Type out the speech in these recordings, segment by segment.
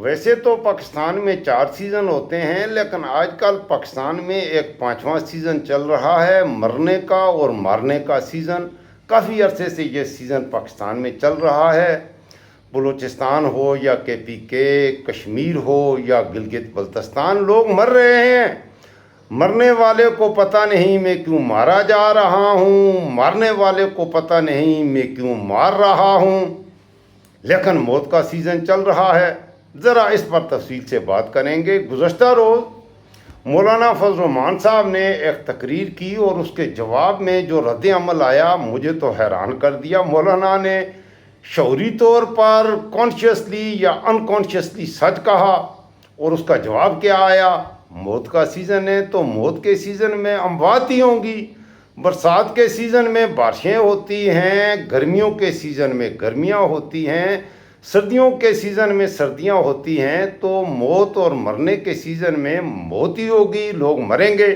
ویسے تو پاکستان میں 4 سیزن ہوتے ہیں، لیکن آج کل پاکستان میں ایک 5واں سیزن چل رہا ہے، مرنے کا اور مارنے کا سیزن۔ کافی عرصے سے یہ سیزن پاکستان میں چل رہا ہے۔ بلوچستان ہو یا KPK، کشمیر ہو یا گلگت بلتستان، لوگ مر رہے ہیں۔ مرنے والے کو پتہ نہیں میں کیوں مارا جا رہا ہوں، مارنے والے کو پتہ نہیں میں کیوں مار رہا ہوں، لیکن موت کا سیزن چل رہا ہے۔ ذرا اس پر تفصیل سے بات کریں گے۔ گزشتہ روز مولانا فضل الرحمان صاحب نے ایک تقریر کی اور اس کے جواب میں جو رد عمل آیا مجھے تو حیران کر دیا۔ مولانا نے شعوری طور پر کانشیسلی یا انکانشیسلی سچ کہا، اور اس کا جواب کیا آیا؟ موت کا سیزن ہے تو موت کے سیزن میں اموات ہی ہوں گی، برسات کے سیزن میں بارشیں ہوتی ہیں، گرمیوں کے سیزن میں گرمیاں ہوتی ہیں، سردیوں کے سیزن میں سردیاں ہوتی ہیں، تو موت اور مرنے کے سیزن میں موت ہی ہوگی، لوگ مریں گے۔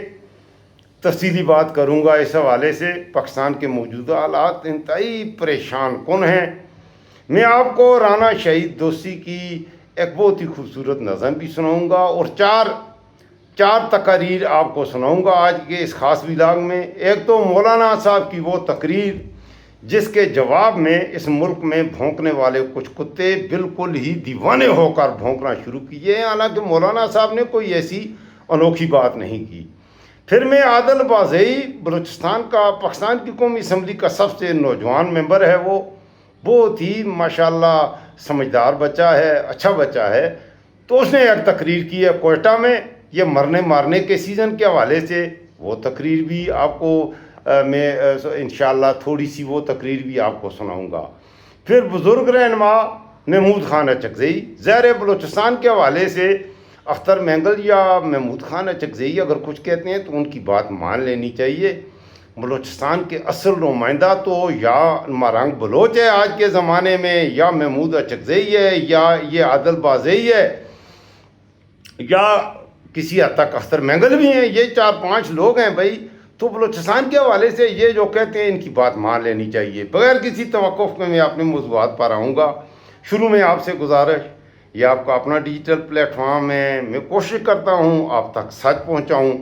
تفصیلی بات کروں گا اس حوالے سے۔ پاکستان کے موجودہ حالات انتہائی پریشان کن ہیں۔ میں آپ کو رانا شہید دوسی کی ایک بہت ہی خوبصورت نظم بھی سناؤں گا، اور چار تقاریر آپ کو سناؤں گا آج کے اس خاص ولاگ میں۔ ایک تو مولانا صاحب کی وہ تقریر جس کے جواب میں اس ملک میں بھونکنے والے کچھ کتے بالکل ہی دیوانے ہو کر بھونکنا شروع کیے ہیں، حالانکہ مولانا صاحب نے کوئی ایسی انوکھی بات نہیں کی۔ پھر میں عادل بازئی، بلوچستان کا پاکستان کی قومی اسمبلی کا سب سے نوجوان ممبر ہے، وہ بہت ہی ماشاءاللہ سمجھدار بچہ ہے، اچھا بچہ ہے، تو اس نے ایک تقریر کی ہے کوئٹہ میں، یہ مرنے مارنے کے سیزن کے حوالے سے۔ وہ تقریر بھی آپ کو میں انشاءاللہ تھوڑی سی وہ تقریر بھی آپ کو سناؤں گا۔ پھر بزرگ رہنما محمود خان اچکزئی، زیر بلوچستان کے حوالے سے اختر مینگل یا محمود خان اچکزئی اگر کچھ کہتے ہیں تو ان کی بات مان لینی چاہیے۔ بلوچستان کے اصل نمائندہ تو یا مارنگ بلوچ ہے آج کے زمانے میں، یا محمود اچکزئی ہے، یا یہ عادل بازئی ہے، یا کسی حد تک اختر مینگل بھی ہیں۔ یہ 4-5 لوگ ہیں بھائی، تو بلوچستان کے حوالے سے یہ جو کہتے ہیں ان کی بات مان لینی چاہیے۔ بغیر کسی توقف میں اپنے موضوعات پر آؤں گا۔ شروع میں آپ سے گزارش، یہ آپ کا اپنا ڈیجیٹل پلیٹ فارم ہے، میں کوشش کرتا ہوں آپ تک سچ پہنچاؤں،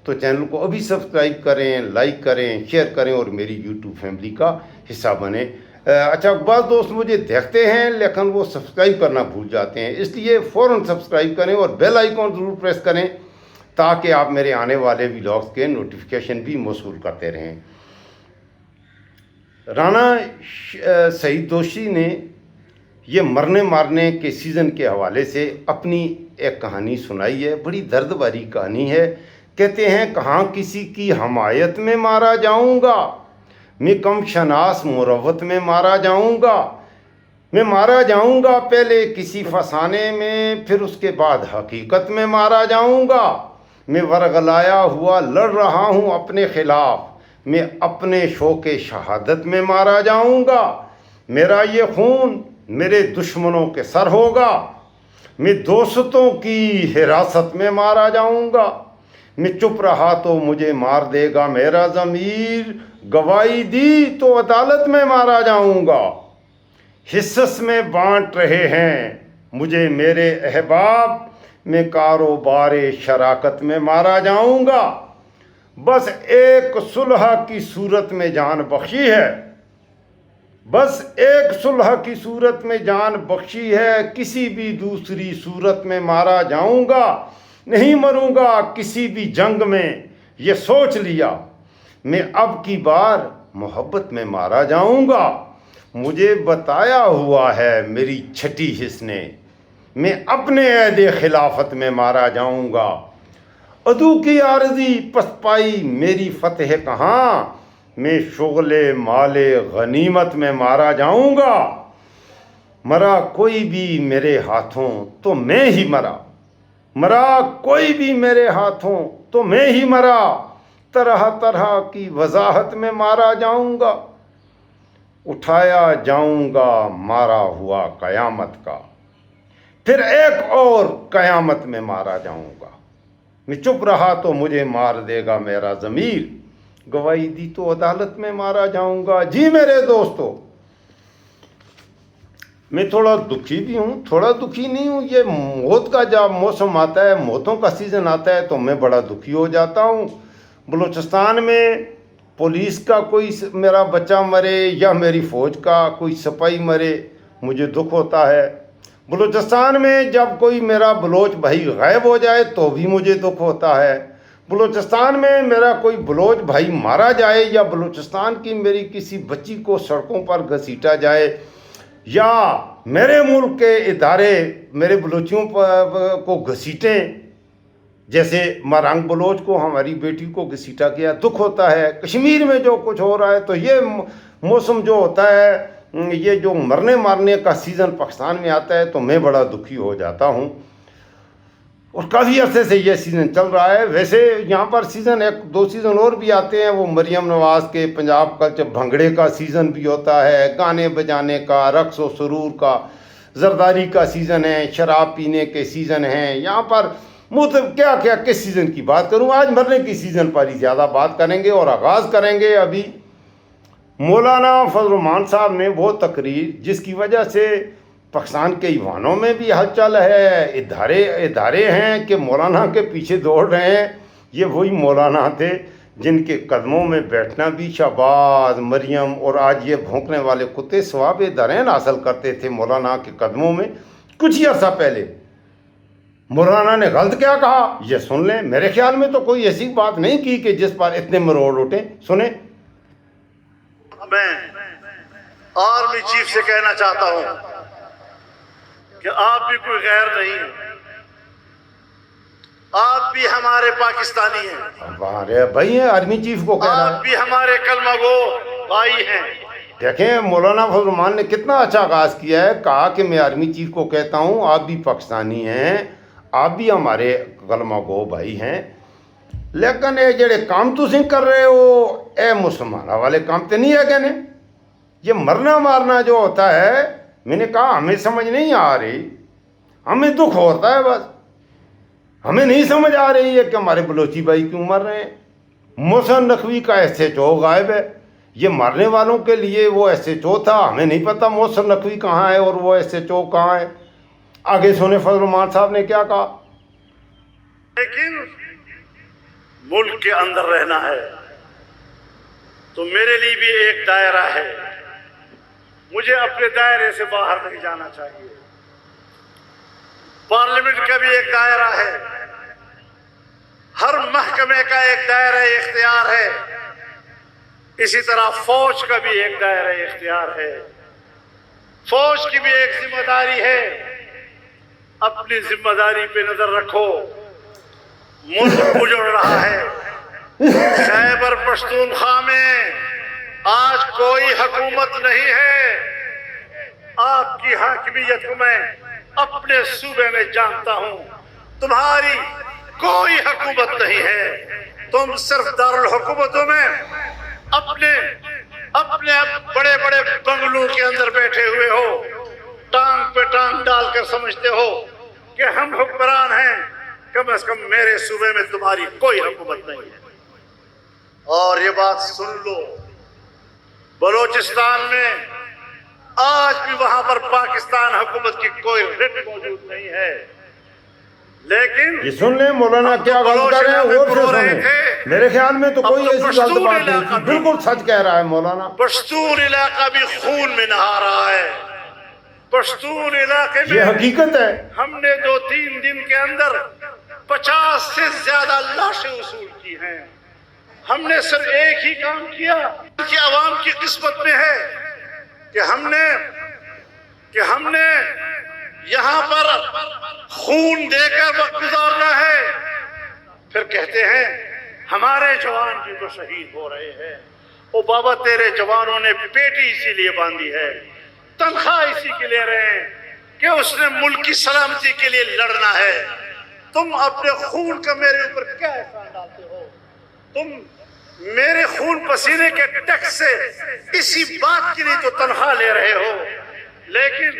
تو چینل کو ابھی سبسکرائب کریں، لائک کریں، شیئر کریں اور میری یوٹیوب فیملی کا حصہ بنیں۔ اچھا، بعض دوست مجھے دیکھتے ہیں لیکن وہ سبسکرائب کرنا بھول جاتے ہیں، اس لیے فوراً سبسکرائب کریں اور بیل آئیکن ضرور پریس کریں تاکہ آپ میرے آنے والے ولاگز کے نوٹیفیکیشن بھی موصول کرتے رہیں۔ رانا شہید دوسی نے یہ مرنے مارنے کے سیزن کے حوالے سے اپنی ایک کہانی سنائی ہے، بڑی درد بھری کہانی ہے۔ کہتے ہیں، کہاں کسی کی حمایت میں مارا جاؤں گا، میں کم شناس مروت میں مارا جاؤں گا، میں مارا جاؤں گا پہلے کسی فسانے میں، پھر اس کے بعد حقیقت میں مارا جاؤں گا، میں ورغلایا ہوا لڑ رہا ہوں اپنے خلاف، میں اپنے شوق شہادت میں مارا جاؤں گا، میرا یہ خون میرے دشمنوں کے سر ہوگا، میں دوستوں کی حراست میں مارا جاؤں گا، میں چپ رہا تو مجھے مار دے گا میرا ضمیر، گواہی دی تو عدالت میں مارا جاؤں گا، حصص میں بانٹ رہے ہیں مجھے میرے احباب، میں کاروبار شراکت میں مارا جاؤں گا، بس ایک صلح کی صورت میں جان بخشی ہے، بس ایک صلح کی صورت میں جان بخشی ہے، کسی بھی دوسری صورت میں مارا جاؤں گا، نہیں مروں گا کسی بھی جنگ میں، یہ سوچ لیا، میں اب کی بار محبت میں مارا جاؤں گا، مجھے بتایا ہوا ہے میری چھٹی حس نے، میں اپنے عہد خلافت میں مارا جاؤں گا، عدو کی عارضی پسپائی میری فتح کہاں، میں شغل مال غنیمت میں مارا جاؤں گا، مرا کوئی بھی میرے ہاتھوں تو میں ہی مرا، مرا کوئی بھی میرے ہاتھوں تو میں ہی مرا، طرح طرح کی وضاحت میں مارا جاؤں گا، اٹھایا جاؤں گا مارا ہوا قیامت کا، پھر ایک اور قیامت میں مارا جاؤں گا، میں چپ رہا تو مجھے مار دے گا میرا ضمیر، گواہی دی تو عدالت میں مارا جاؤں گا۔ جی میرے دوستو، میں تھوڑا دکھی بھی ہوں، تھوڑا دکھی نہیں ہوں. یہ موت کا جب موسم آتا ہے، موتوں کا سیزن آتا ہے تو میں بڑا دکھی ہو جاتا ہوں. بلوچستان میں پولیس کا کوئی میرا بچہ مرے یا میری فوج کا کوئی سپاہی مرے، مجھے دکھ ہوتا ہے. بلوچستان میں جب کوئی میرا بلوچ بھائی غائب ہو جائے تو بھی مجھے دکھ ہوتا ہے. بلوچستان میں میرا کوئی بلوچ بھائی مارا جائے یا بلوچستان کی میری کسی بچی کو سڑکوں پر گھسیٹا جائے یا میرے ملک کے ادارے میرے بلوچیوں کو گھسیٹیں، جیسے مارانگ بلوچ کو ہماری بیٹی کو گھسیٹا گیا، دکھ ہوتا ہے. کشمیر میں جو کچھ ہو رہا ہے تو یہ موسم جو ہوتا ہے، یہ جو مرنے مارنے کا سیزن پاکستان میں آتا ہے تو میں بڑا دکھی ہو جاتا ہوں. اور کافی عرصے سے یہ سیزن چل رہا ہے. ویسے یہاں پر سیزن ایک دو سیزن اور بھی آتے ہیں، وہ مریم نواز کے پنجاب کلچر بھنگڑے کا سیزن بھی ہوتا ہے، گانے بجانے کا، رقص و سرور کا، زرداری کا سیزن ہے، شراب پینے کے سیزن ہیں. یہاں پر کیا کیا کس سیزن کی بات کروں. آج مرنے کی سیزن پر ہی زیادہ بات کریں گے اور آغاز کریں گے. ابھی مولانا فضل الرحمان صاحب نے وہ تقریر جس کی وجہ سے پاکستان کے ایوانوں میں بھی ہلچل ہے، ادارے ہیں کہ مولانا کے پیچھے دوڑ رہے ہیں. یہ وہی مولانا تھے جن کے قدموں میں بیٹھنا بھی شہباز، مریم اور آج یہ بھونکنے والے کتے ثواب درین حاصل کرتے تھے مولانا کے قدموں میں. کچھ ہی عرصہ پہلے مولانا نے غلط کیا کہا یہ سن لیں. میرے خیال میں تو کوئی ایسی بات نہیں کی کہ جس پر اتنے مروڑ اٹھیں. سنیں. میں آرمی چیف سے کہنا چاہتا ہوں کہ آپ بھی کوئی غیر نہیں ہیں، آپ بھی ہمارے پاکستانی ہیں. ہمارے بھائی ہیں، آرمی چیف کو کہہ رہا ہے. آپ بھی ہمارے کلمہ گو بھائی ہیں. دیکھیں مولانا فضل الرحمان نے کتنا اچھا آغاز کیا ہے. کہا کہ میں آرمی چیف کو کہتا ہوں آپ بھی پاکستانی ہیں، آپ بھی ہمارے کلمہ گو بھائی ہیں. لیکن یہ جڑے کام تسی کر رہے ہو اے مسلمانہ والے کام تے نہیں ہے کہنے. یہ مرنا مارنا جو ہوتا ہے، میں نے کہا ہمیں سمجھ نہیں آ رہی، ہمیں دکھ ہوتا ہے بس. ہمیں نہیں سمجھ آ رہی ہے کہ ہمارے بلوچی بھائی کیوں مر رہے ہیں. محسن نقوی کا SHO غائب ہے. یہ مرنے والوں کے لیے وہ SHO تھا، ہمیں نہیں پتا محسن نقوی کہاں ہے اور وہ SHO کہاں ہے. آگے سنے فضل الرحمان صاحب نے کیا کہا. لیکن ملک کے اندر رہنا ہے تو میرے لیے بھی ایک دائرہ ہے، مجھے اپنے دائرے سے باہر نہیں جانا چاہیے. پارلیمنٹ کا بھی ایک دائرہ ہے، ہر محکمے کا ایک دائرہ اختیار ہے، اسی طرح فوج کا بھی ایک دائرہ اختیار ہے. فوج کی بھی ایک ذمہ داری ہے، اپنی ذمہ داری پہ نظر رکھو. ملک اجڑ رہا ہے. خیبر پختونخوا میں آج کوئی حکومت نہیں ہے. آپ کی حاکمیت کو میں اپنے صوبے میں جانتا ہوں، تمہاری کوئی حکومت نہیں ہے. تم صرف دارالحکومتوں میں اپنے بڑے بڑے بنگلوں کے اندر بیٹھے ہوئے ہو، ٹانگ پہ ٹانگ ڈال کر سمجھتے ہو کہ ہم حکمران ہیں. کم از کم میرے صوبے میں تمہاری کوئی حکومت نہیں ہے. اور یہ بات سن لو، بلوچستان میں آج بھی وہاں پر پاکستان حکومت کی کوئی رٹ موجود نہیں ہے. لیکن یہ سن لیں مولانا کیا غلط کر رہے ہیں، غور سے سنیں. میرے خیال میں تو کوئی ایسی غلط بات نہیں، بالکل سچ کہہ رہا ہے مولانا. پشتون علاقہ بھی خون میں نہا رہا ہے. پشتون علاقے میں یہ حقیقت ہے. ہم نے 2-3 دن کے اندر 50 سے زیادہ لاشیں وصول کی ہیں. ہم نے صرف ایک ہی کام کیا کہ عوام کی قسمت میں ہے کہ ہم نے یہاں پر خون دے کر وقت گزارنا ہے. پھر کہتے ہیں ہمارے جوان بھی تو شہید ہو رہے ہیں. او بابا تیرے جوانوں نے پیٹی اسی لیے باندھی ہے، تنخواہ اسی کے لے رہے ہیں کہ اس نے ملک کی سلامتی کے لیے لڑنا ہے. تم اپنے خون کا میرے اوپر کیا احسان ڈالتے ہو؟ تم میرے خون پسینے کے ٹیکس سے اسی بات کے لیے تو تنخواہ لے رہے ہو، لیکن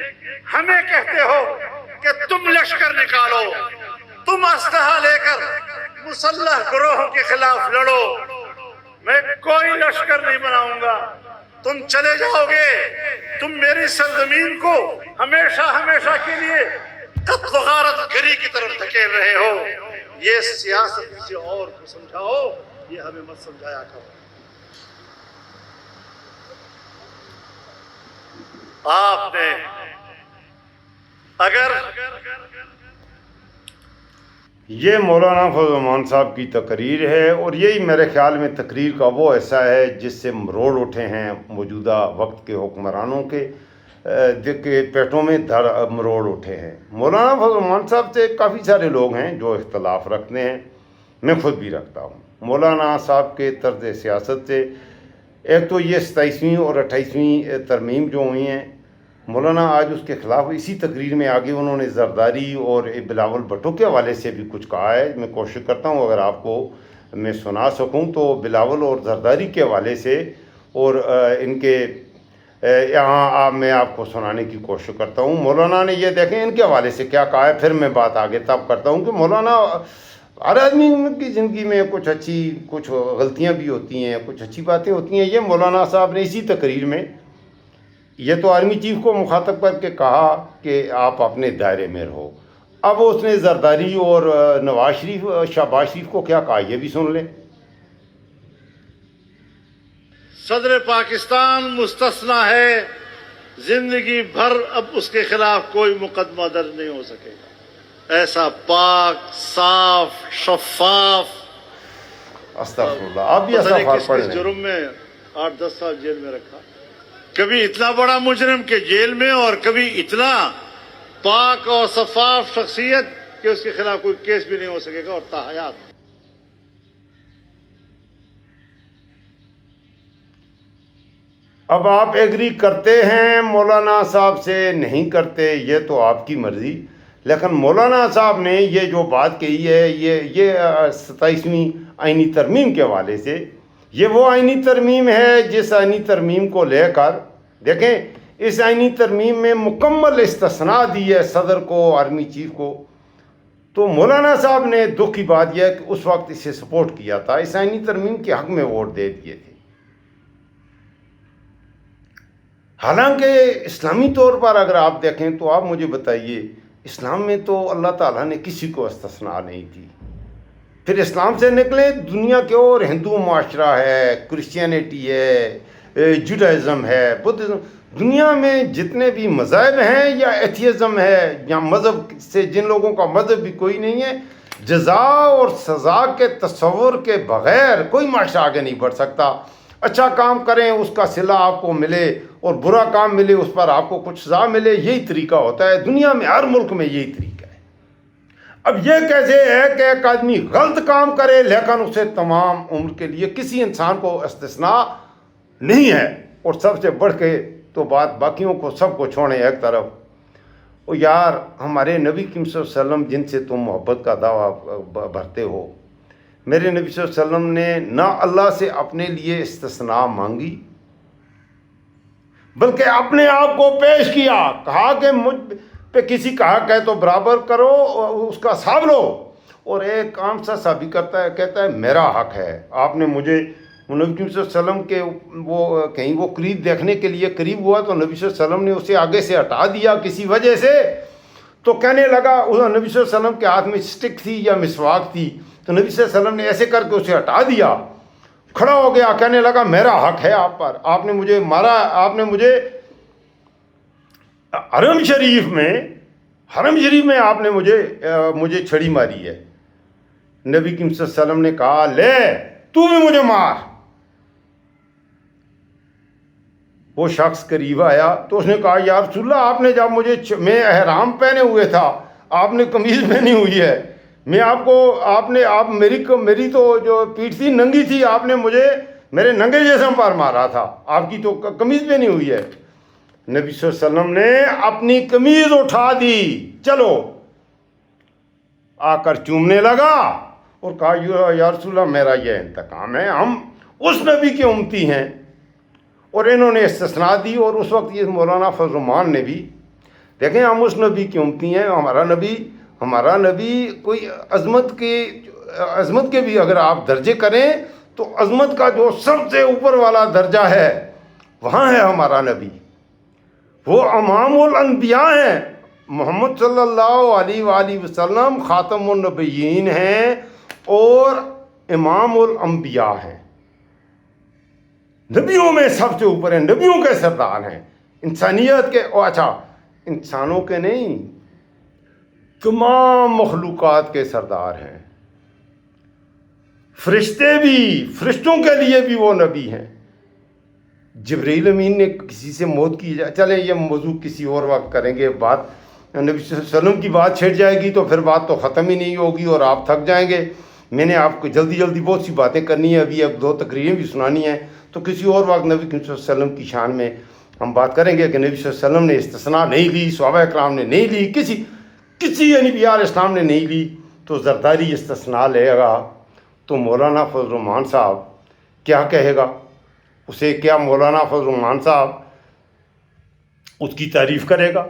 ہمیں کہتے ہو کہ تم لشکر نکالو، تم اسلحہ لے کر مسلح گروہوں کے خلاف لڑو. میں کوئی لشکر نہیں بناؤں گا. تم چلے جاؤ گے، تم میری سرزمین کو ہمیشہ ہمیشہ کے لیے قتل و غارت گری کی طرف دھکیل رہے ہو. یہ سیاست کسی اور کو سمجھاؤ, یہ ہمیں مت سمجھایا کرو. آپ نے اگر یہ مولانا فضل الرحمان صاحب کی تقریر ہے, اور یہی میرے خیال میں تقریر کا وہ ایسا ہے جس سے مروڑ اٹھے ہیں موجودہ وقت کے حکمرانوں کے پیٹوں میں مروڑ اٹھے ہیں. مولانا فضل الرحمان صاحب سے کافی سارے لوگ ہیں جو اختلاف رکھتے ہیں, میں خود بھی رکھتا ہوں. مولانا صاحب کے طرز سیاست سے ایک تو یہ 27ویں اور 28ویں ترمیم جو ہوئی ہیں, مولانا آج اس کے خلاف اسی تقریر میں آگے انہوں نے زرداری اور بلاول بھٹو کے حوالے سے بھی کچھ کہا ہے. میں کوشش کرتا ہوں اگر آپ کو میں سنا سکوں تو بلاول اور زرداری کے حوالے سے اور ان کے یہاں میں آپ کو سنانے کی کوشش کرتا ہوں. مولانا نے یہ دیکھیں ان کے حوالے سے کیا کہا ہے, پھر میں بات آگے تب کرتا ہوں کہ مولانا ہر آدمی کی زندگی میں کچھ غلطیاں بھی ہوتی ہیں, کچھ اچھی باتیں ہوتی ہیں. یہ مولانا صاحب نے اسی تقریر میں یہ تو آرمی چیف کو مخاطب کر کے کہا کہ آپ اپنے دائرے میں رہو. اب اس نے زرداری اور شہباز شریف کو کیا کہا یہ بھی سن لیں. صدر پاکستان مستثنا ہے, زندگی بھر اب اس کے خلاف کوئی مقدمہ درج نہیں ہو سکے گا. ایسا پاک, صاف, شفاف, استغفر اللہ. آپ بھی استغفار پڑھ کس لیں. جرم میں 8-10 سال جیل میں رکھا. کبھی اتنا بڑا مجرم کے جیل میں, اور کبھی اتنا پاک اور شفاف شخصیت کہ اس کے خلاف کوئی کیس بھی نہیں ہو سکے گا, اور تاحیات. اب آپ ایگری کرتے ہیں مولانا صاحب سے, نہیں کرتے, یہ تو آپ کی مرضی. لیکن مولانا صاحب نے یہ جو بات کہی ہے یہ 27ویں آئینی ترمیم کے حوالے سے, یہ وہ آئینی ترمیم ہے جس آئینی ترمیم کو لے کر دیکھیں اس آئینی ترمیم میں مکمل استثناء دی ہے صدر کو, آرمی چیف کو. تو مولانا صاحب نے دکھ کی بات یہ ہے کہ اس وقت اسے سپورٹ کیا تھا, اس آئینی ترمیم کے حق میں ووٹ دے دیے تھے. حالانکہ اسلامی طور پر اگر آپ دیکھیں تو آپ مجھے بتائیے, اسلام میں تو اللہ تعالیٰ نے کسی کو استثناء نہیں دی. پھر اسلام سے نکلے دنیا کے اور ہندو معاشرہ ہے, کرسچینٹی ہے, جوڈائزم ہے, بدھزم, دنیا میں جتنے بھی مذاہب ہیں یا ایتھیزم ہے یا مذہب سے جن لوگوں کا مذہب بھی کوئی نہیں ہے, جزا اور سزا کے تصور کے بغیر کوئی معاشرہ آگے نہیں بڑھ سکتا. اچھا کام کریں اس کا صلہ آپ کو ملے, اور برا کام ملے اس پر آپ کو کچھ سزا ملے, یہی طریقہ ہوتا ہے دنیا میں, ہر ملک میں یہی طریقہ ہے. اب یہ کیسے ہے کہ ایک آدمی غلط کام کرے لیکن اسے تمام عمر کے لیے کسی انسان کو استثناء نہیں ہے. اور سب سے بڑھ کے تو بات باقیوں کو سب کو چھوڑیں ایک طرف. او یار, ہمارے نبی کریم صلی اللہ علیہ وسلم جن سے تم محبت کا دعویٰ بھرتے ہو, میرے نبی صلی اللہ علیہ وسلم نے نہ اللہ سے اپنے لیے استثناء مانگی بلکہ اپنے آپ کو پیش کیا, کہا کہ مجھ پہ کسی کا حق ہے تو برابر کرو, اس کا حساب لو. اور ایک کام سا صحابی کرتا ہے, کہتا ہے میرا حق ہے. آپ نے مجھے نبی صلی اللہ علیہ وسلم کے کہیں وہ قریب دیکھنے کے لیے قریب ہوا تو نبی صلی اللہ علیہ وسلم نے اسے آگے سے ہٹا دیا کسی وجہ سے. تو کہنے لگا, نبی صلی اللہ علیہ وسلم کے ہاتھ میں اسٹک تھی یا مسواک تھی, تو نبی صلی اللہ علیہ وسلم نے ایسے کر کے اسے ہٹا دیا, کھڑا ہو گیا, کہنے لگا میرا حق ہے آپ پر, آپ نے مجھے مارا, آپ نے مجھے حرم شریف میں آپ نے مجھے چھڑی ماری ہے. نبی کریم صلی اللہ علیہ وسلم نے کہا لے تو بھی مجھے مار. وہ شخص قریب آیا تو اس نے کہا یا رسول اللہ, آپ نے جب میں احرام پہنے ہوئے تھا, آپ نے قمیض پہنی ہوئی ہے, میں آپ میری تو جو پیٹھ تھی ننگی تھی, آپ نے مجھے میرے ننگے جسم پر مارا تھا, آپ کی تو قمیض پہنی ہوئی ہے. نبی صلی اللہ علیہ وسلم نے اپنی قمیض اٹھا دی, چلو آ کر چومنے لگا اور کہا یا رسول اللہ میرا یہ انتقام ہے, ہم اس نبی کے امتی ہیں. اور انہوں نے استثناء دی. اور اس وقت یہ مولانا فضل الرحمان نے بھی, دیکھیں ہم اس نبی کے امتی ہیں, ہمارا نبی کوئی عظمت کے بھی اگر آپ درجے کریں تو عظمت کا جو سب سے اوپر والا درجہ ہے وہاں ہے ہمارا نبی. وہ امام الانبیاء ہیں، محمد صلی اللہ علیہ وآلہ وسلم خاتم النبیین ہیں اور امام الانبیاء ہیں، نبیوں میں سب سے اوپر ہیں، نبیوں کے سردار ہیں، انسانیت کے، اچھا انسانوں کے نہیں، تمام مخلوقات کے سردار ہیں، فرشتے بھی، فرشتوں کے لیے بھی وہ نبی ہیں۔ جبرائیل امین نے کسی سے موت کی، چلیں یہ موضوع کسی اور وقت کریں گے، بات نبی صلی اللہ علیہ وسلم کی بات چھڑ جائے گی تو پھر بات تو ختم ہی نہیں ہوگی اور آپ تھک جائیں گے۔ میں نے آپ کو جلدی جلدی بہت سی باتیں کرنی ہیں، ابھی اب 2 تقریریں بھی سنانی ہیں، تو کسی اور وقت نبی صلی اللہ علیہ وسلم کی شان میں ہم بات کریں گے کہ نبی صلی اللہ علیہ وسلم نے استثناء نہیں لی، صحابہ اکرام نے نہیں لی، کسی انبیاء علیہ السلام نے نہیں لی، تو زرداری استثناء لے گا تو مولانا فضل الرحمان صاحب کیا کہے گا؟ اسے کیا مولانا فضل الرحمان صاحب اس کی تعریف کرے گا؟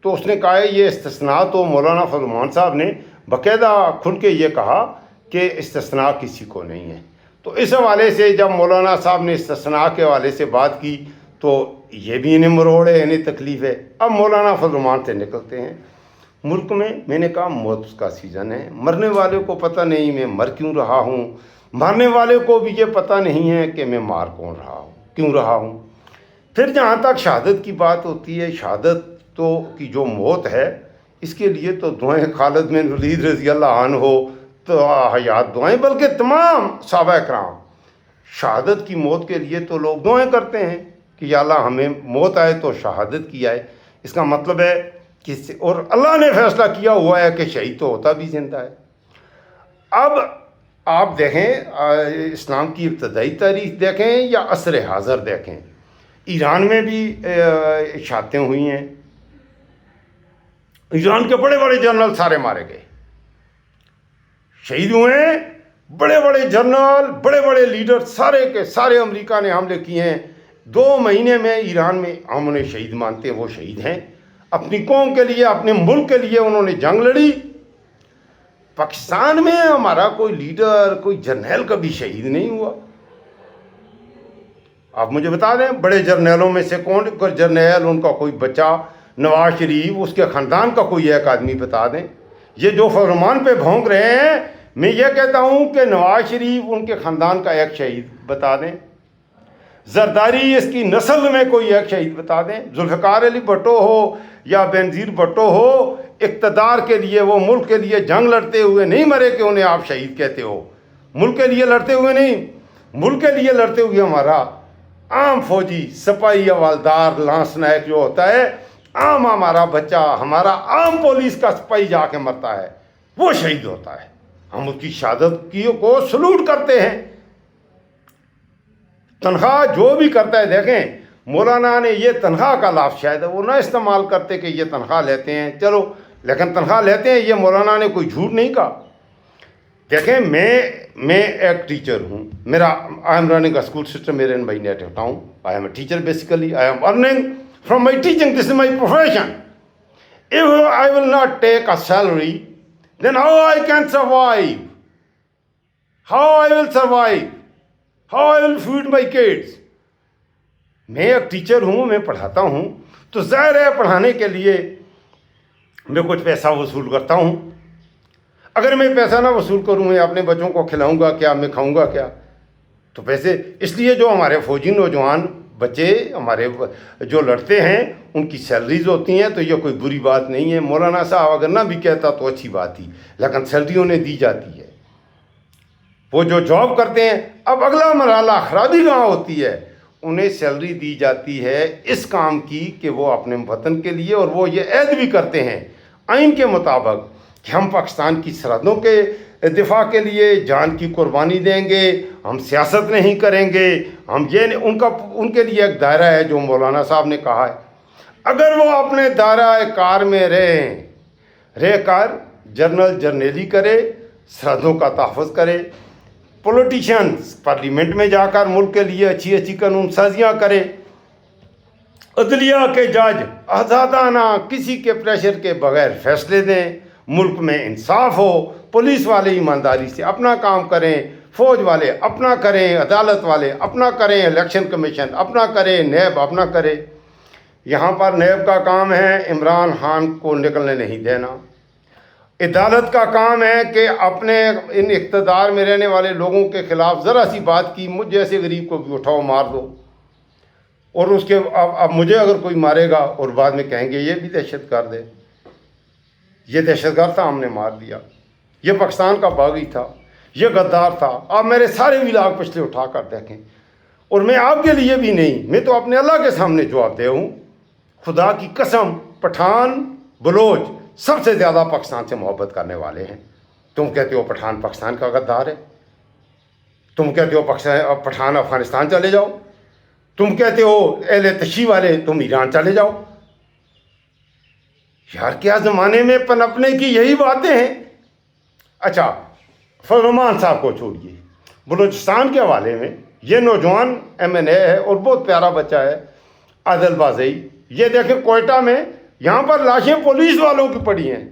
تو اس نے کہا ہے یہ استثناء، تو مولانا فضل الرحمان صاحب نے باقاعدہ کھل کے یہ کہا کہ استثناء کسی کو نہیں ہے۔ تو اس حوالے سے جب مولانا صاحب نے استثناء کے حوالے سے بات کی تو یہ بھی انہیں مروڑ ہے، انہیں تکلیف ہے۔ اب مولانا فضل الرحمان سے نکلتے ہیں۔ ملک میں نے کہا موت کا سیزن ہے، مرنے والے کو پتہ نہیں میں مر کیوں رہا ہوں، مرنے والے کو بھی یہ پتہ نہیں ہے کہ میں مار کیوں رہا ہوں۔ پھر جہاں تک شہادت کی بات ہوتی ہے، شہادت تو کی جو موت ہے اس کے لیے تو دعائیں خالد بن ولید رضی اللہ عنہ ہو تو حیات دعائیں، بلکہ تمام صحابہ اکرام شہادت کی موت کے لیے تو لوگ دعائیں کرتے ہیں کہ یا اللہ ہمیں موت آئے تو شہادت کی آئے۔ اس کا مطلب ہے کہ اور اللہ نے فیصلہ کیا ہوا ہے کہ شہید تو ہوتا بھی زندہ ہے۔ اب آپ دیکھیں اسلام کی ابتدائی تاریخ دیکھیں یا عصر حاضر دیکھیں، ایران میں بھی شہادتیں ہوئی ہیں، ایران کے بڑے بڑے جنرل سارے مارے گئے، شہید ہوئے ہیں، بڑے بڑے جنرل، بڑے بڑے لیڈر سارے کے سارے امریکہ نے حملے کیے ہیں۔ 2 مہینے میں ایران میں ہم انہیں شہید مانتے ہیں، وہ شہید ہیں، اپنی قوم کے لیے، اپنے ملک کے لیے انہوں نے جنگ لڑی۔ پاکستان میں ہمارا کوئی لیڈر، کوئی جرنیل کبھی شہید نہیں ہوا۔ آپ مجھے بتا دیں بڑے جرنیلوں میں سے کون جرنیل، ان کا کوئی بچہ، نواز شریف، اس کے خاندان کا کوئی ایک آدمی بتا دیں۔ یہ جو فضل الرحمان پہ بھونک رہے ہیں، میں یہ کہتا ہوں کہ نواز شریف ان کے خاندان کا ایک شہید بتا دیں، زرداری اس کی نسل میں کوئی ایک شہید بتا دیں، ذوالفقار علی بھٹو ہو یا بینظیر بھٹو ہو، اقتدار کے لیے وہ ملک کے لیے جنگ لڑتے ہوئے نہیں مرے کہ انہیں آپ شہید کہتے ہو۔ ملک کے لیے لڑتے ہوئے نہیں، ملک کے لیے لڑتے ہوئے ہمارا عام فوجی، سپاہی، حوالدار، لانس نائک جو ہوتا ہے، عام ہمارا بچہ، ہمارا عام پولیس کا سپاہی جا کے مرتا ہے، وہ شہید ہوتا ہے، ہم اس کی شہادت کو سلوٹ کرتے ہیں۔ تنخواہ جو بھی کرتا ہے، دیکھیں مولانا نے یہ تنخواہ کا لفظ شاید وہ نہ استعمال کرتے کہ یہ تنخواہ لیتے ہیں، چلو لیکن تنخواہ لیتے ہیں، یہ مولانا نے کوئی جھوٹ نہیں کہا۔ دیکھیں میں ایک ٹیچر ہوں، میرا I am running a school system میرے in my native town, I am a teacher basically, I am earning from my teaching, this is my profession. If I will not take a salary, then how I can survive? How I will survive? How I will feed my kids? میں ایک teacher ہوں، میں پڑھاتا ہوں، تو ظاہر ہے پڑھانے کے لیے میں کچھ پیسہ وصول کرتا ہوں۔ اگر میں پیسہ نہ وصول کروں، میں اپنے بچوں کو کھلاؤں گا کیا، میں کھاؤں گا کیا؟ تو پیسے اس لیے جو ہمارے فوجی نوجوان بچے ہمارے جو لڑتے ہیں ان کی سیلریز ہوتی ہیں، تو یہ کوئی بری بات نہیں ہے۔ مولانا صاحب اگر نہ بھی کہتا تو اچھی بات تھی، لیکن سیلری انہیں دی جاتی ہے، وہ جو جاب کرتے ہیں۔ اب اگلا مرحلہ خرابی کہاں ہوتی ہے؟ انہیں سیلری دی جاتی ہے اس کام کی کہ وہ اپنے وطن کے لیے، اور وہ یہ عہد بھی کرتے ہیں آئین کے مطابق کہ ہم پاکستان کی سرحدوں کے دفاع کے لیے جان کی قربانی دیں گے، ہم سیاست نہیں کریں گے، ہم یہ ان کے لیے ایک دائرہ ہے جو مولانا صاحب نے کہا ہے۔ اگر وہ اپنے دائرہ کار میں رہ کر جرنیلی کرے، سرحدوں کا تحفظ کرے، پولیٹیشینز پارلیمنٹ میں جا کر ملک کے لیے اچھی اچھی قانون سازیاں کرے، عدلیہ کے جج آزادانہ کسی کے پریشر کے بغیر فیصلے دیں، ملک میں انصاف ہو، پولیس والے ایمانداری سے اپنا کام کریں، فوج والے اپنا کریں، عدالت والے اپنا کریں، الیکشن کمیشن اپنا کرے، نیب اپنا کرے، یہاں پر نیب کا کام ہے عمران خان کو نکلنے نہیں دینا، عدالت کا کام ہے کہ اپنے ان اقتدار میں رہنے والے لوگوں کے خلاف ذرا سی بات کی مجھ جیسے غریب کو بھی اٹھاؤ مار دو، اور اس کے اب مجھے اگر کوئی مارے گا اور بعد میں کہیں گے یہ بھی دہشت گرد ہے، یہ دہشت گرد تھا ہم نے مار دیا، یہ پاکستان کا باغی تھا، یہ غدار تھا۔ آپ میرے سارے ولاگ پچھلے اٹھا کر دیکھیں، اور میں آپ کے لیے بھی نہیں، میں تو اپنے اللہ کے سامنے جواب دہ ہوں۔ خدا کی قسم پٹھان بلوچ سب سے زیادہ پاکستان سے محبت کرنے والے ہیں۔ تم کہتے ہو پٹھان پاکستان کا غدار ہے، تم کہتے ہو پٹھان افغانستان چلے جاؤ، تم کہتے ہو اہل تشیع والے تم ایران چلے جاؤ۔ یار کیا زمانے میں پنپنے کی یہی باتیں ہیں۔ اچھا فضل الرحمان صاحب کو چھوڑیے، بلوچستان کے حوالے میں یہ نوجوان MNA ہے اور بہت پیارا بچہ ہے عادل بازئی، یہ دیکھیں کوئٹہ میں یہاں پر لاشیں پولیس والوں کی پڑی ہیں،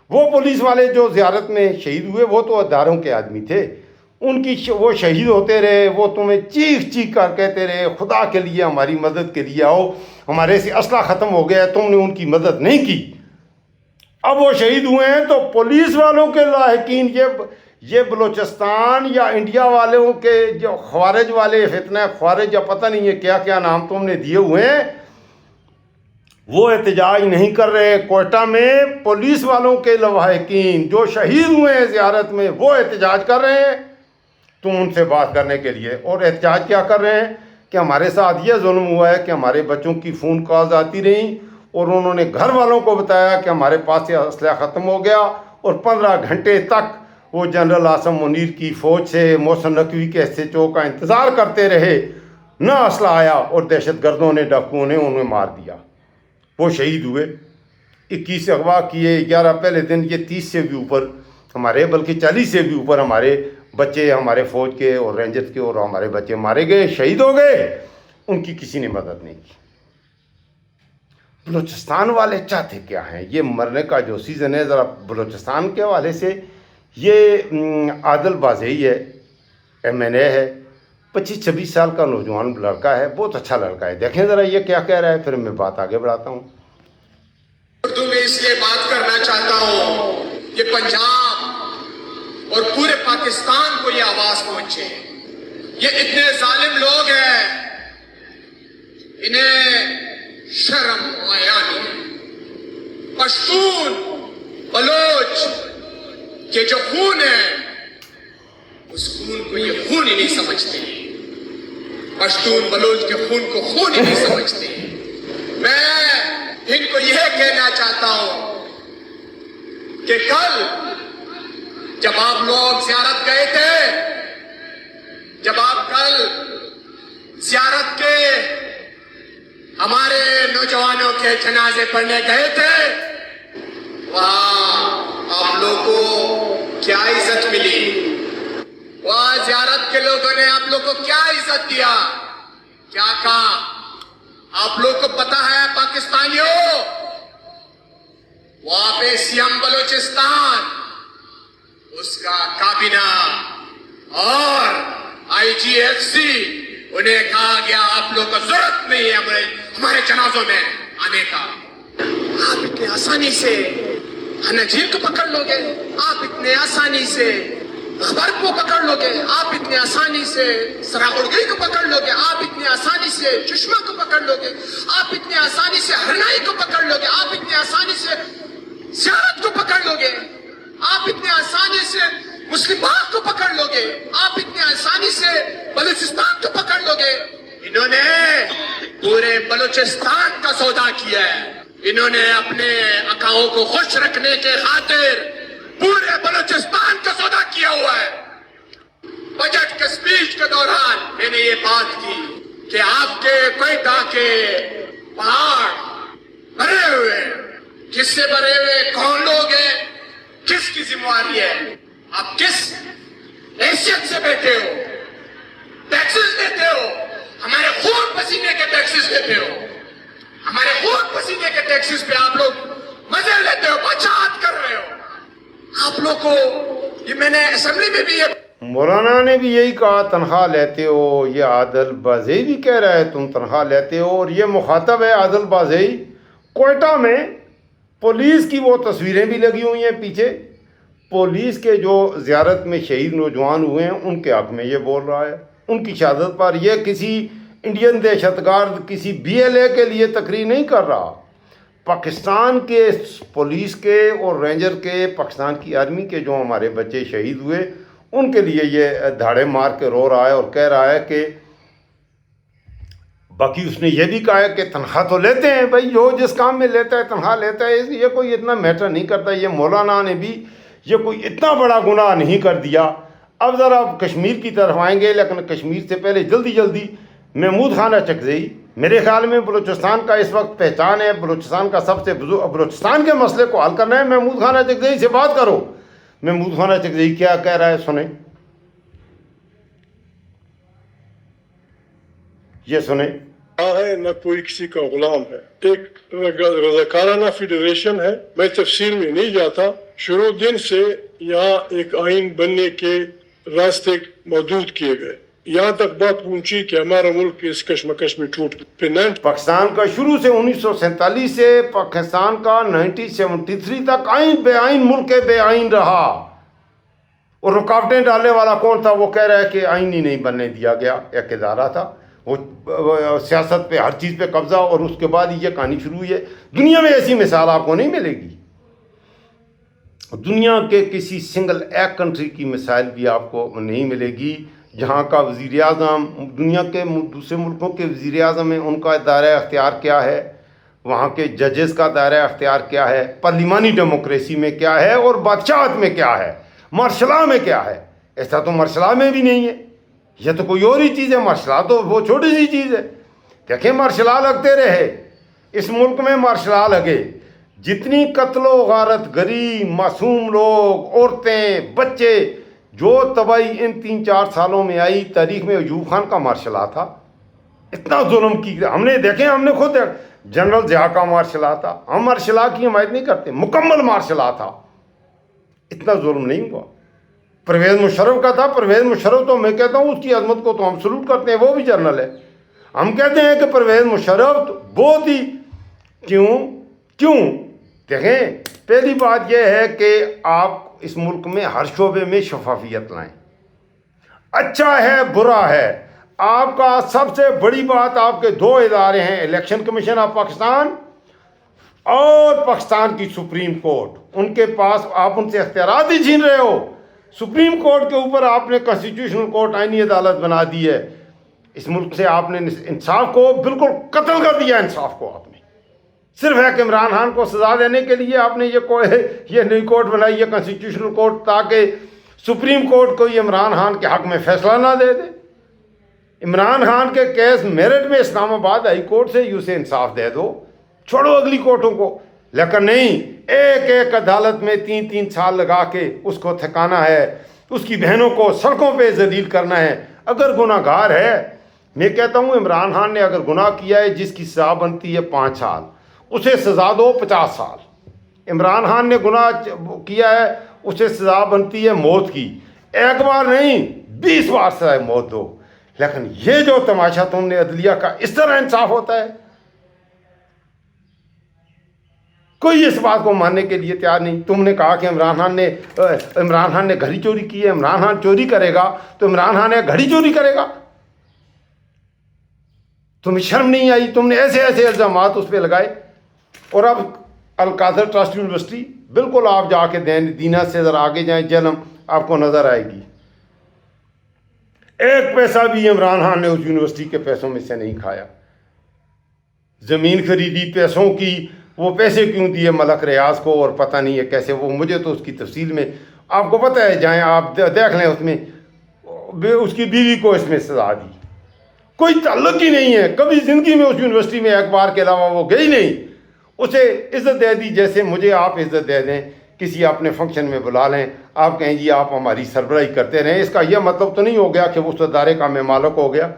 وہ پولیس والے جو زیارت میں شہید ہوئے وہ تو اداروں کے آدمی تھے، ان کی وہ شہید ہوتے رہے، وہ تمہیں چیخ چیخ کر کہتے رہے خدا کے لیے ہماری مدد کے لیے آؤ، ہمارے سے اسلحہ ختم ہو گیا ہے، تم نے ان کی مدد نہیں کی۔ اب وہ شہید ہوئے ہیں تو پولیس والوں کے لاحقین یہ بلوچستان یا انڈیا والوں کے جو خوارج والے فتنہ خوارج یا پتہ نہیں ہے کیا کیا نام تم نے دیے ہوئے ہیں، وہ احتجاج نہیں کر رہے۔ کوئٹہ میں پولیس والوں کے لواحقین جو شہید ہوئے ہیں زیارت میں وہ احتجاج کر رہے ہیں تم ان سے بات کرنے کے لیے، اور احتجاج کیا کر رہے ہیں کہ ہمارے ساتھ یہ ظلم ہوا ہے کہ ہمارے بچوں کی فون کالز آتی رہیں اور انہوں نے گھر والوں کو بتایا کہ ہمارے پاس سے اسلحہ ختم ہو گیا، اور 15 گھنٹے تک وہ جنرل عاصم منیر کی فوج سے محسن نقوی کے SHO کا انتظار کرتے رہے، نہ اسلحہ آیا اور دہشت گردوں نے ڈاکوؤں نے انہیں مار دیا، وہ شہید ہوئے۔ 21 اغوا کیے، 11 پہلے دن یہ 30 سے بھی اوپر ہمارے بلکہ 40 سے بھی اوپر ہمارے بچے ہمارے فوج کے اور رینجرز کے اور ہمارے بچے مارے گئے، شہید ہو گئے، ان کی کسی نے مدد نہیں کی۔ بلوچستان والے چاہتے کیا ہیں؟ یہ مرنے کا جو سیزن ہے ذرا بلوچستان کے حوالے سے، یہ عادل بازئی ہے، MNA ہے، 25-26 سال کا نوجوان لڑکا ہے، بہت اچھا لڑکا ہے، دیکھیں ذرا یہ کیا کہہ رہا ہے، پھر میں بات آگے بڑھاتا ہوں۔ اردو میں اس لیے بات کرنا چاہتا ہوں کہ پنجاب اور پورے پاکستان کو یہ آواز پہنچے، یہ اتنے ظالم لوگ ہیں، انہیں شرم آیا نہیں۔ پشتون بلوچ کے جو خون ہے اس خون کو یہ خون ہی نہیں سمجھتے، پشتون بلوچ کے خون کو خون ہی نہیں سمجھتے۔ میں ان کو یہ کہنا چاہتا ہوں کہ کل جب آپ لوگ زیارت گئے تھے، جب آپ کل زیارت کے ہمارے نوجوانوں کے جنازے پڑھنے گئے تھے، وہاں آپ لوگوں کو کیا عزت ملی؟ وہاں زیارت کے لوگوں نے آپ لوگ کو کیا عزت دیا، کیا کہا؟ آپ لوگ کو پتا ہے پاکستانیوں، وہاں پہ CM بلوچستان، اس کا کابینہ اور IGFC انہیں کہا گیا آپ لوگ کو ضرورت نہیں ہے ہمارے جنازوں میں آنے کا۔ آپ اتنے آسانی سے نجیب کو پکڑ لو گے، آپ اتنے آسانی سے اخبار کو پکڑ لو گے، آپ اتنے آسانی سے سراغڑگی کو پکڑ لو گے، آپ اتنے آسانی سے چشمہ کو پکڑ لو گے، آپ اتنے آسانی سے ہرنائی کو پکڑ لو گے، آپ اتنے آسانی سے زیارت کو پکڑ لو گے، آپ اتنے آسانی سے مسلم باغ کو پکڑ لو گے، آپ اتنے آسانی سے بلوچستان کو پکڑ لو گے۔ انہوں نے پورے بلوچستان کا سودا کیا ہے، انہوں نے اپنے اکاؤں کو خوش رکھنے کے خاطر پورے بلوچستان کا سودا کیا ہوا ہے۔ بجٹ کے سپیچ کے دوران میں نے یہ بات کی کہ آپ کے کوئٹہ کے پہاڑ بھرے ہوئے، کس سے بھرے ہوئے، کون لوگ ہیں، کس کی ذمہ داری ہے، آپ کس حیثیت سے بیٹھے ہو، ٹیکسز دیتے ہو، ہمارے خون پسینے کے ٹیکسز دیتے ہو، ہمارے خون پسینے کے ٹیکسز پہ آپ لوگ مزے لیتے ہو، بچات کر رہے ہو۔ آپ لوگ کو یہ میں نے اسمبلی میں بھی مولانا نے بھی یہی کہا تنخواہ لیتے ہو. یہ عادل بازئی بھی کہہ رہا ہے تم تنخواہ لیتے ہو, اور یہ مخاطب ہے عادل بازئی. کوئٹہ میں پولیس کی وہ تصویریں بھی لگی ہوئی ہیں پیچھے, پولیس کے جو زیارت میں شہید نوجوان ہوئے ہیں ان کے حق میں یہ بول رہا ہے, ان کی شہادت پر. یہ کسی انڈین دہشت گرد, کسی BLA کے لیے تقریر نہیں کر رہا. پاکستان کے پولیس کے اور رینجر کے, پاکستان کی آرمی کے جو ہمارے بچے شہید ہوئے ان کے لیے یہ دھاڑے مار کے رو رہا ہے اور کہہ رہا ہے کہ باقی اس نے یہ بھی کہا ہے کہ تنخواہ تو لیتے ہیں بھائی, جو جس کام میں لیتا ہے تنخواہ لیتا ہے, یہ کوئی اتنا میٹر نہیں کرتا. یہ مولانا نے بھی یہ کوئی اتنا بڑا گناہ نہیں کر دیا. اب ذرا کشمیر کی طرف آئیں گے, لیکن کشمیر سے پہلے جلدی محمود خان اچکزئی, میرے خیال میں بلوچستان کا اس وقت پہچان ہے, بلوچستان کا سب سے بلوچستان کے مسئلے کو حل کرنا ہے. محمود خان اچکزئی سے بات کرو. محمود خان اچکزئی کیا کہہ رہا ہے سنیں, یہ سنیں. ہے نہ کوئی کسی کا غلام ہے, ایک رضاکارانہ فیڈریشن ہے. میں تفصیل میں نہیں جاتا. شروع دن سے یہاں ایک آئین بننے کے راستے موجود کیے گئے. یہاں تک بات پہنچی کہ ہمارا ملک اس کشمکش میں ٹوٹ گیا. پاکستان کا شروع سے 1947 سے پاکستان کا 1973 تک آئین بے آئین ملک بے آئین رہا, اور رکاوٹیں ڈالنے والا کون تھا؟ وہ کہہ رہا ہے کہ آئین ہی نہیں بننے دیا گیا. ایک ادارہ تھا, وہ سیاست پہ ہر چیز پہ قبضہ, اور اس کے بعد یہ کہانی شروع ہوئی ہے. دنیا میں ایسی مثال آپ کو نہیں ملے گی. دنیا کے کسی سنگل ایک کنٹری کی مثال بھی آپ کو نہیں ملے گی جہاں کا وزیر اعظم, دنیا کے دوسرے ملکوں کے وزیر اعظم ہیں, ان کا دائرہ اختیار کیا ہے, وہاں کے ججز کا دائرہ اختیار کیا ہے, پارلیمانی ڈیموکریسی میں کیا ہے, اور بادشاہت میں کیا ہے, مارشلا میں کیا ہے. ایسا تو مارشلا میں بھی نہیں ہے. یہ تو کوئی اور ہی چیز ہے. مارشلا تو وہ چھوٹی سی چیز ہے. دیکھیں مارشلا لگتے رہے, اس ملک میں مارشلا لگے, جتنی قتل و غارت گری, معصوم لوگ, عورتیں, بچے, جو تباہی ان 3-4 سالوں میں آئی, تاریخ میں ایوب خان کا مارشلا تھا. اتنا ظلم کی ہم نے دیکھیں, ہم نے خود جنرل ضیاء کا مارشلا تھا. ہم مارشلا کی حمایت نہیں کرتے, مکمل مارشلا تھا. اتنا ظلم نہیں ہوا. پرویز مشرف کا تھا. پرویز مشرف تو میں کہتا ہوں اس کی عظمت کو تو ہم سلوٹ کرتے ہیں, وہ بھی جنرل ہے. ہم کہتے ہیں کہ پرویز مشرف بہت ہی کیوں دیکھیں, پہلی بات یہ ہے کہ آپ اس ملک میں ہر شعبے میں شفافیت لائیں. اچھا ہے برا ہے, آپ کا سب سے بڑی بات آپ کے 2 ادارے ہیں, الیکشن کمیشن آف پاکستان اور پاکستان کی سپریم کورٹ. ان کے پاس آپ ان سے اختیارات ہی چھین رہے ہو. سپریم کورٹ کے اوپر آپ نے کانسٹیٹیوشنل کورٹ, آئینی عدالت بنا دی ہے. اس ملک سے آپ نے انصاف کو بالکل قتل کر دیا. انصاف کو آپ نے صرف ہے کہ عمران خان کو سزا دینے کے لیے آپ نے یہ نئی کورٹ بنائی ہے, کانسٹیٹیوشنل کورٹ, تاکہ سپریم کورٹ کو یہ عمران خان کے حق میں فیصلہ نہ دے دے. عمران خان کے کیس میرٹ میں اسلام آباد ہائی کورٹ سے اسے انصاف دے دو, چھوڑو اگلی کورٹوں کو. لیکن نہیں, ایک عدالت میں 3 سال لگا کے اس کو تھکانا ہے, اس کی بہنوں کو سڑکوں پہ ذلیل کرنا ہے. اگر گناہ گار ہے, میں کہتا ہوں عمران خان نے اگر گناہ کیا ہے جس کی سزا بنتی ہے 5 سال, اسے سزا دو 50 سال. عمران خان نے گناہ کیا ہے, اسے سزا بنتی ہے موت کی. ایک بار نہیں 20 بار سزا موت دو. لیکن یہ جو تماشا تم نے عدلیہ کا, اس طرح انصاف ہوتا ہے؟ کوئی اس بات کو ماننے کے لیے تیار نہیں. تم نے کہا کہ عمران خان نے گھڑی چوری کی ہے, عمران خان چوری کرے گا تو عمران خان گھڑی چوری کرے گا. تمہیں شرم نہیں آئی؟ تم نے ایسے الزامات اس پہ لگائے. اور اب القادر ٹرسٹ یونیورسٹی, بالکل آپ جا کے دینا سے ذرا آگے جائیں, جہلم آپ کو نظر آئے گی. ایک پیسہ بھی عمران خان نے اس یونیورسٹی کے پیسوں میں سے نہیں کھایا. زمین خریدی پیسوں کی, وہ پیسے کیوں دیے ملک ریاض کو, اور پتہ نہیں ہے کیسے, وہ مجھے تو اس کی تفصیل میں آپ کو پتہ ہے, جائیں آپ دیکھ لیں. اس میں اس کی بیوی کو اس میں سزا دی. کوئی تعلق ہی نہیں ہے, کبھی زندگی میں اس یونیورسٹی میں ایک بار کے علاوہ وہ گئی نہیں. اسے عزت دے دی جیسے مجھے آپ عزت دے دیں, کسی اپنے فنکشن میں بلا لیں, آپ کہیں جی آپ ہماری سربراہی کرتے رہیں. اس کا یہ مطلب تو نہیں ہو گیا کہ اس ادارے کا میں مالک ہو گیا.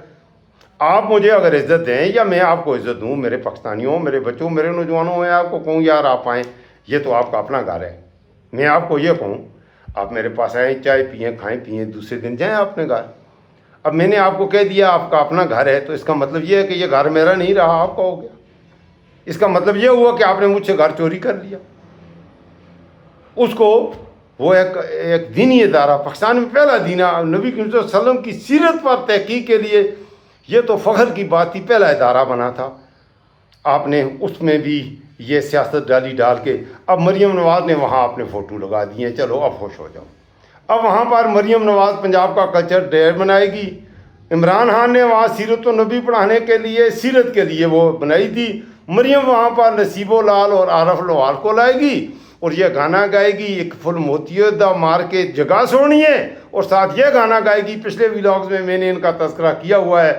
آپ مجھے اگر عزت دیں یا میں آپ کو عزت دوں, میرے پاکستانیوں, میرے بچوں, میرے نوجوانوں, میں آپ کو کہوں یار آپ آئیں, یہ تو آپ کا اپنا گھر ہے. میں آپ کو یہ کہوں آپ میرے پاس آئیں, چائے پئیں, کھائیں پئیں, دوسرے دن جائیں اپنے گھر. اب میں نے آپ کو کہہ دیا آپ کا اپنا گھر ہے, تو اس کا مطلب یہ ہے کہ یہ گھر میرا نہیں رہا, آپ کا ہو گیا. اس کا مطلب یہ ہوا کہ آپ نے مجھ سے گھر چوری کر لیا. اس کو وہ ایک دینی ادارہ, پاکستان میں پہلا دینہ, نبی کریم صلی اللہ علیہ وسلم کی سیرت پر تحقیق کے لیے یہ تو فخر کی بات تھی, پہلا ادارہ بنا تھا. آپ نے اس میں بھی یہ سیاست ڈال کے اب مریم نواز نے وہاں اپنے فوٹو لگا دیے, چلو اب خوش ہو جاؤ. اب وہاں پر مریم نواز پنجاب کا کلچر ڈے منائے گی. عمران خان نے وہاں سیرت و نبی پڑھانے کے لیے, سیرت کے لیے وہ بنائی تھی. مریم وہاں پر نصیب و لال اور عارف لوال کو لائے گی اور یہ گانا گائے گی, ایک فل موتیدہ مار کے جگہ سوڑنی ہے, اور ساتھ یہ گانا گائے گی, پچھلے ویلاگز میں نے ان کا تذکرہ کیا ہوا ہے.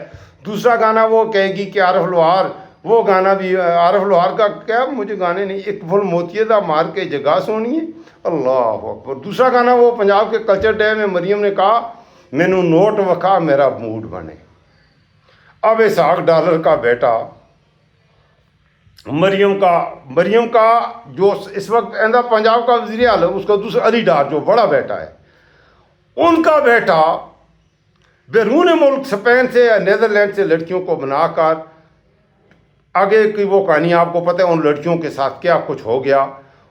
دوسرا گانا وہ کہے گی کہ عارف لوہار, وہ گانا بھی عارف لوہار کا کیا, مجھے گانے نہیں, ایک فل موتیدہ مار کے جگہ سونی ہے, اللہ اکبر. دوسرا گانا وہ پنجاب کے کلچر ڈے میں مریم نے کہا مینو نوٹ وکھا میرا موڈ بنے. اب اسحاق ڈالر کا بیٹا مریم کا جو اس وقت آئندہ پنجاب کا وزیر اعلیٰ, اس کا دوسرا علی ڈار جو بڑا بیٹا ہے, ان کا بیٹا بیرون ملک اسپین سے یا نیدرلینڈ سے لڑکیوں کو بنا کر, آگے کی وہ کہانی آپ کو پتہ ہے ان لڑکیوں کے ساتھ کیا کچھ ہو گیا,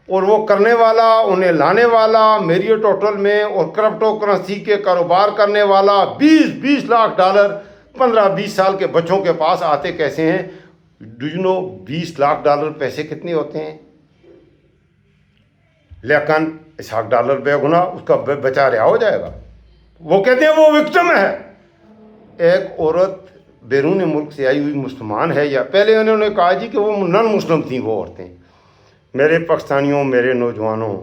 اور وہ کرنے والا, انہیں لانے والا میریٹ ہوٹل میں اور کرپٹو کرنسی کے کاروبار کرنے والا, 20 لاکھ ڈالر 15-20 سال کے بچوں کے پاس آتے کیسے ہیں؟ Do you know 20 lakh dollar پیسے کتنے ہوتے ہیں؟ لیکن اسحاق ڈالر بے گناہ, اس کا بچہ رہا ہو جائے گا. وہ کہتے ہیں وہ وکٹم ہے. ایک عورت بیرون ملک سے آئی ہوئی مسلمان ہے, یا پہلے انہوں نے کہا جی کہ وہ نان مسلم تھیں وہ عورتیں. میرے پاکستانیوں, میرے نوجوانوں,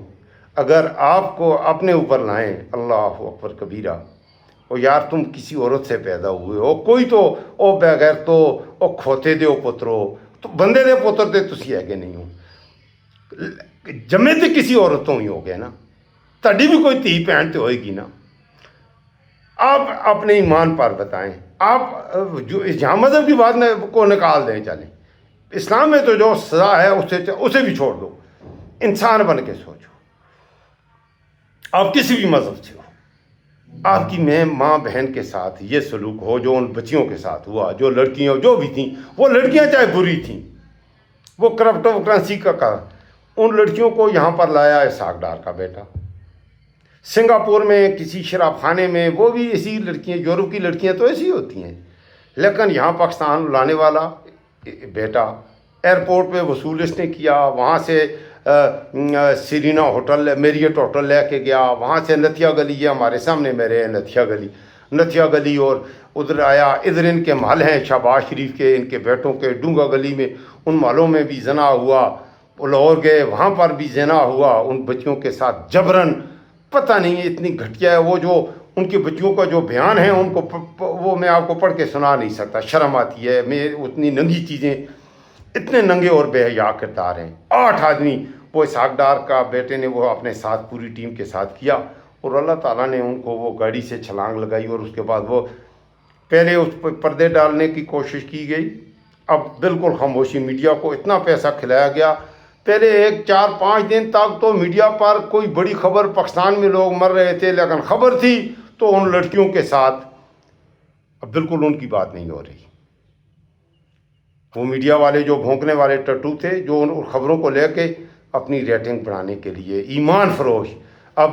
اگر آپ کو اپنے اوپر لائیں, اللہ اکبر کبیرہ, او یار تم کسی عورت سے پیدا ہوئے ہو, کوئی تو او بغیر تو او کھوتے دے او پترو, تو بندے دے پتر دے تسی ہے کہ نہیں ہو, جمے تے کسی عورتوں ہی ہو گئے نا, تڑی بھی کوئی تھی بہن تے ہوئے گی نا. آپ اپنے ایمان پر بتائیں, آپ جو جہاں مذہب کی بات کو نکال دیں, چلیں اسلام میں تو جو سزا ہے اسے بھی چھوڑ دو, انسان بن کے سوچو. آپ کسی بھی مذہب سے ہو, آپ کی ماں بہن کے ساتھ یہ سلوک ہو جو ان بچیوں کے ساتھ ہوا, جو لڑکیاں جو بھی تھیں, وہ لڑکیاں چاہے بری تھیں, وہ کرپٹو کرنسی کا ان لڑکیوں کو یہاں پر لایا اسحاق ڈار کا بیٹا. سنگاپور میں کسی شراب خانے میں وہ بھی ایسی لڑکیاں, یورپ کی لڑکیاں تو ایسی ہوتی ہیں, لیکن یہاں پاکستان لانے والا بیٹا ایئرپورٹ پہ وصول اس نے کیا, وہاں سے سیرینا ہوٹل, میریٹ ہوٹل لے کے گیا, وہاں سے نتھیا گلی, یہ ہمارے سامنے میرے ہیں نتھیا گلی, اور ادھر آیا, ادھر ان کے محل ہیں شہباز شریف کے, ان کے بیٹوں کے, ڈونگا گلی میں, ان محلوں میں بھی زنا ہوا. لاہور گئے, وہاں پر بھی زنا ہوا ان بچیوں کے ساتھ جبرن. پتہ نہیں اتنی گھٹیا ہے وہ, جو ان کی بچیوں کا جو بیان ہے ان کو وہ میں آپ کو پڑھ کے سنا نہیں سکتا, شرم آتی ہے. میں اتنی ننگی چیزیں, اتنے ننگے اور بے حیا کردار ہیں. 8 آدمی وہ اسحاق ڈار کا بیٹے نے وہ اپنے ساتھ پوری ٹیم کے ساتھ کیا, اور اللہ تعالیٰ نے ان کو وہ گاڑی سے چھلانگ لگائی, اور اس کے بعد وہ پہلے اس پہ پردے ڈالنے کی کوشش کی گئی. اب بالکل خاموشی, میڈیا کو اتنا پیسہ کھلایا گیا. پہلے 4-5 دن تک تو میڈیا پر کوئی بڑی خبر, پاکستان میں لوگ مر رہے تھے, لیکن خبر تھی تو ان لڑکیوں کے ساتھ. اب بالکل ان کی بات نہیں ہو رہی. وہ میڈیا والے جو بھونکنے والے ٹٹو تھے, جو ان خبروں کو لے کے اپنی ریٹنگ بڑھانے کے لیے ایمان فروش, اب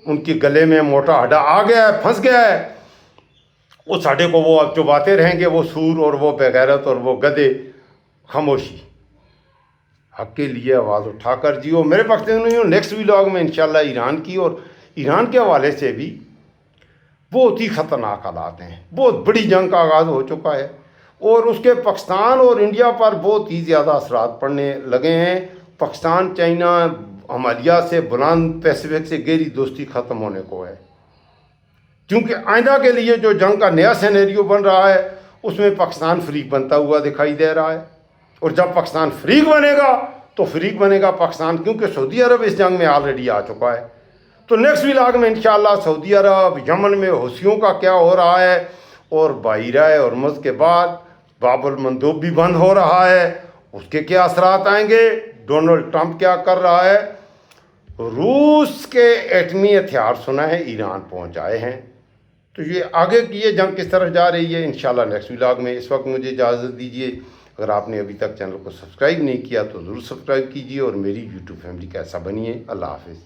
ان کے گلے میں موٹا ہڈا آ گیا ہے, پھنس گیا ہے. اس ہڈے کو وہ اب چباتے رہیں گے, وہ سور اور وہ بغیرت اور وہ گدے. خاموشی, حق کے لیے آواز اٹھا کر جیو. میرے پاکستانیوں, نیکسٹ ویلاگ میں انشاءاللہ ایران کی اور ایران کے حوالے سے بھی بہت ہی خطرناک حالات ہیں. بہت بڑی جنگ کا آغاز ہو چکا ہے, اور اس کے پاکستان اور انڈیا پر بہت ہی زیادہ اثرات پڑنے لگے ہیں. پاکستان چائنا ہمالیہ سے بلند پیسفک سے گہری دوستی ختم ہونے کو ہے, کیونکہ آئندہ کے لیے جو جنگ کا نیا سینیریو بن رہا ہے اس میں پاکستان فریق بنتا ہوا دکھائی دے رہا ہے. اور جب پاکستان فریق بنے گا تو فریق بنے گا پاکستان, کیونکہ سعودی عرب اس جنگ میں آلریڈی آ چکا ہے. تو نیکسٹ ویلاگ میں انشاءاللہ سعودی عرب, یمن میں حوثیوں کا کیا ہو رہا ہے, اور بحیرہ ہرمز کے بعد باب المندوب بھی بند ہو رہا ہے, اس کے کیا اثرات آئیں گے, ڈونلڈ ٹرمپ کیا کر رہا ہے, روس کے ایٹمی ہتھیار سنا ہے ایران پہنچائے ہیں. تو یہ آگے کی یہ جنگ کس طرف جا رہی ہے انشاءاللہ نیکسٹ ولاگ میں. اس وقت مجھے اجازت دیجیے. اگر آپ نے ابھی تک چینل کو سبسکرائب نہیں کیا تو ضرور سبسکرائب کیجیے اور میری یوٹیوب فیملی کا حصہ بنیے. اللہ حافظ.